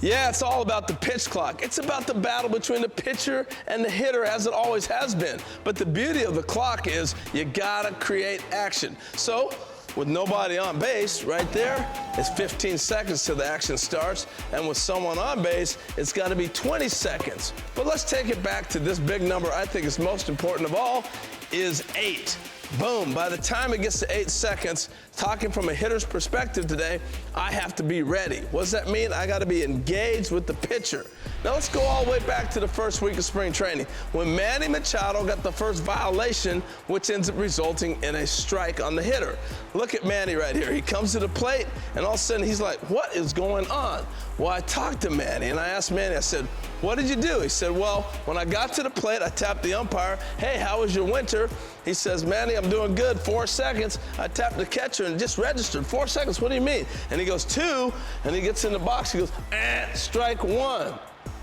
Yeah, it's all about the pitch clock. It's about the battle between the pitcher and the hitter, as it always has been. But the beauty of the clock is you gotta create action. So, with nobody on base, right there, it's 15 seconds till the action starts. And with someone on base, it's gotta be 20 seconds. But let's take it back to this big number I think is most important of all, is 8. Boom, by the time it gets to 8 seconds, talking from a hitter's perspective today, I have to be ready. What does that mean? I gotta be engaged with the pitcher. Now let's go all the way back to the first week of spring training, when Manny Machado got the first violation, which ends up resulting in a strike on the hitter. Look at Manny right here. He comes to the plate, and all of a sudden he's like, what is going on? Well, I talked to Manny, and I asked Manny, I said, what did you do? He said, well, when I got to the plate, I tapped the umpire. Hey, how was your winter? He says, Manny, I'm doing good. 4 seconds. I tapped the catcher and just registered. 4 seconds, what do you mean? And he goes, 2, and he gets in the box. He goes, strike 1.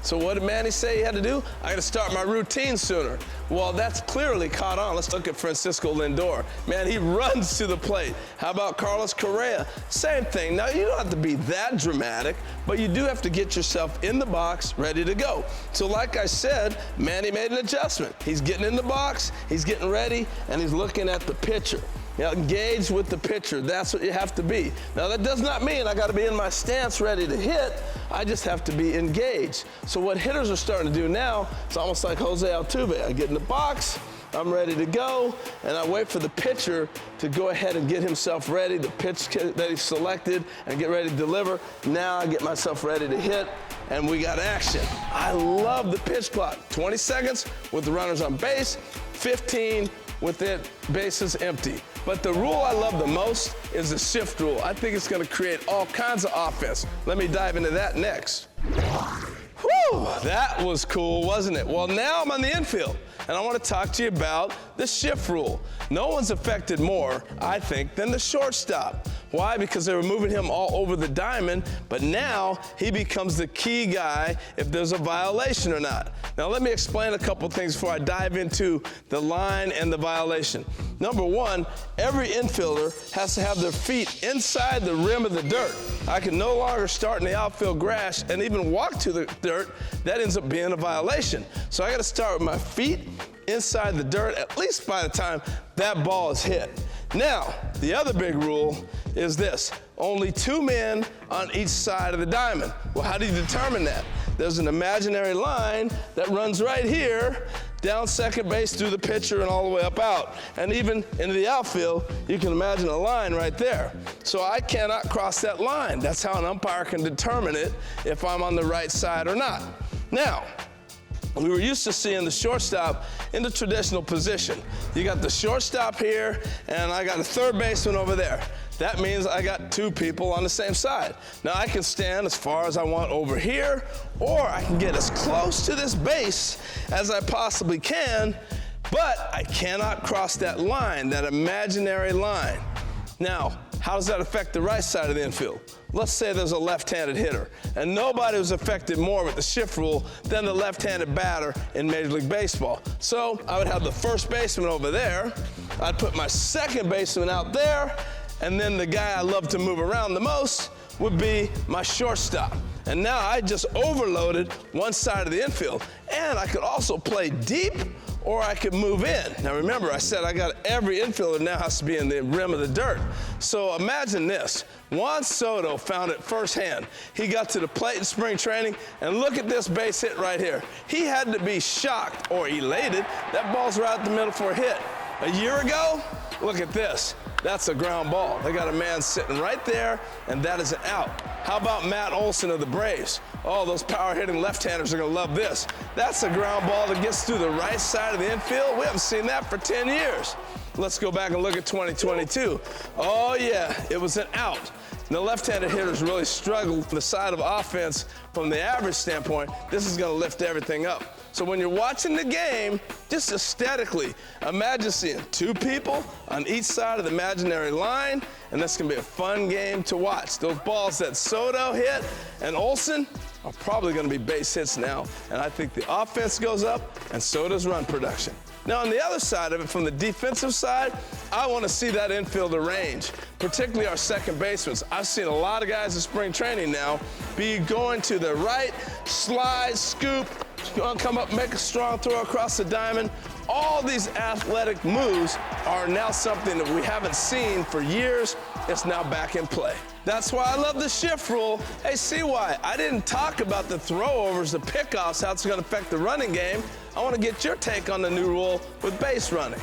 So what did Manny say he had to do? I got to start my routine sooner. Well, that's clearly caught on. Let's look at Francisco Lindor. Man, he runs to the plate. How about Carlos Correa? Same thing. Now, you don't have to be that dramatic, but you do have to get yourself in the box, ready to go. So like I said, Manny made an adjustment. He's getting in the box, he's getting ready, and he's looking at the pitcher. Now, engage with the pitcher. That's what you have to be. Now, that does not mean I got to be in my stance ready to hit. I just have to be engaged. So what hitters are starting to do now, it's almost like Jose Altuve. I get in the box, I'm ready to go, and I wait for the pitcher to go ahead and get himself ready, the pitch that he selected, and get ready to deliver. Now I get myself ready to hit, and we got action. I love the pitch clock. 20 seconds with the runners on base, 15 with it bases empty. But the rule I love the most is the shift rule. I think it's gonna create all kinds of offense. Let me dive into that next. Whew, that was cool, wasn't it? Well, now I'm on the infield, and I want to talk to you about the shift rule. No one's affected more, I think, than the shortstop. Why? Because they were moving him all over the diamond, but now he becomes the key guy if there's a violation or not. Now let me explain a couple things before I dive into the line and the violation. Number one, every infielder has to have their feet inside the rim of the dirt. I can no longer start in the outfield grass and even walk to the dirt. That ends up being a violation. So I got to start with my feet inside the dirt, at least by the time that ball is hit. Now, the other big rule is this: only 2 men on each side of the diamond. Well, how do you determine that? There's an imaginary line that runs right here, down second base through the pitcher and all the way up out. And even into the outfield, you can imagine a line right there. So I cannot cross that line. That's how an umpire can determine it, if I'm on the right side or not. Now, we were used to seeing the shortstop in the traditional position. You got the shortstop here, and I got a third baseman over there. That means I got 2 people on the same side. Now I can stand as far as I want over here, or I can get as close to this base as I possibly can, but I cannot cross that line, that imaginary line. Now, how does that affect the right side of the infield? Let's say there's a left-handed hitter, and nobody was affected more with the shift rule than the left-handed batter in Major League Baseball. So I would have the first baseman over there, I'd put my second baseman out there, and then the guy I love to move around the most would be my shortstop. And now I just overloaded one side of the infield, and I could also play deep, or I could move in. Now remember, I said I got every infielder now has to be in the rim of the dirt. So imagine this. Juan Soto found it firsthand. He got to the plate in spring training, and look at this base hit right here. He had to be shocked or elated. That ball's right at the middle for a hit. A year ago, look at this. That's a ground ball. They got a man sitting right there, and that is an out. How about Matt Olson of the Braves? Oh, those power-hitting left-handers are going to love this. That's a ground ball that gets through the right side of the infield. We haven't seen that for 10 years. Let's go back and look at 2022. Oh, yeah, it was an out. And the left-handed hitters really struggled for the side of offense from the average standpoint. This is going to lift everything up. So when you're watching the game, just aesthetically, imagine seeing 2 people on each side of the imaginary line, and that's going to be a fun game to watch. Those balls that Soto hit and Olson, are probably going to be base hits now, and I think the offense goes up, and so does run production. Now, on the other side of it, from the defensive side, I want to see that infielder range, particularly our second basemen. I've seen a lot of guys in spring training now be going to the right, slide, scoop, come up, make a strong throw across the diamond. All these athletic moves are now something that we haven't seen for years. It's now back in play. That's why I love the shift rule. Hey, see why? I didn't talk about the throwovers, the pickoffs, how it's going to affect the running game. I want to get your take on the new rule with base running.